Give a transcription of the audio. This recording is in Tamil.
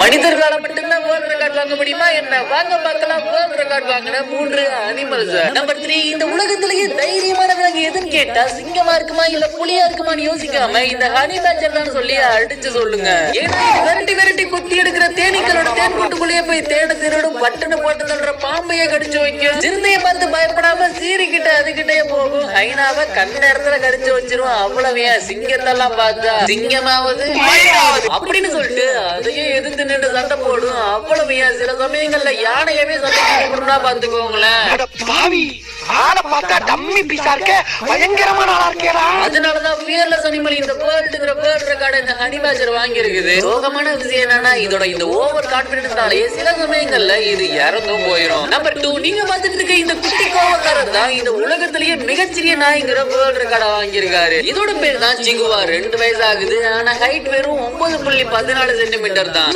மனிதர்களால மட்டும்தான் வேர்ல்ட் ரெக்கார்ட் வாங்க முடியுமா என்ன? வாங்க பார்க்கலாம் வேர்ல்ட் ரெக்கார்ட் வாங்கின 3 அனிமல்ஸ். நம்பர் 3, இந்த உலகத்திலேயே தைரியமான விலங்கு எதுன்னு கேட்டா சிங்கமா இருக்குமா இல்ல புலியா இருக்குமான்னு யோசிக்காம இந்த ஹனி பேட்சர் தான் சொல்லி அடிச்சு சொல்லுங்க. ஏன்னா விரட்டி விரட்டி குத்தி எடுக்கிற தேனீக்களோட தேன் கூட்டுக்குள்ளேயே போய் தேட திருடும் பட்டனை போட்டு தள்ளுற பாம்பையே கடிச்சு வைக்கும். சிறுத்தையை பார்த்து பயப்படாம சீரிக்கிட்ட அதுகிட்டே போகும். ஹைனாவை கண்ட இடத்துல கடிச்சு வச்சிரும். அவ்வளவே சிங்கத்தெல்லாம் பார்த்தா சிங்கமாவது அப்படின்னு சொல்லிட்டு அதையே எதிர்த்து நின்று சண்டை போடும். அவ்வளவு சில சமயங்கள்ல யானையவே சண்டை போடும்னா பாத்துக்கோங்களேன். அதனாலதான் பியர்லெஸ் அனிமல் இந்த வேர்ல்ட் ரெக்கார்ட் இந்த ஹனி பேட்சர் வாங்கி இருக்குது. சோகமான விஷயம் என்னன்னா இதோட இந்த ஓவர் கான்பிடன்ஸ்னாலேயே சில சமயங்கள்ல இது இறந்தும் போயிடும். நம்பர் 2, நீங்க பாத்துட்டு இருக்க இந்த குட்டி கோவக்காரர் தான் இந்த உலகத்திலேயே மிகச்சிறிய நாய்ங்கிற வேர்ல்ட் ரெக்கார்டை வாங்கியிருக்காரு. இதோட பேர் தான் சிகுவா. 2 வயசு ஆகுது. ஆனா ஹைட் வெறும் 9.14 சென்டிமீட்டர் தான்.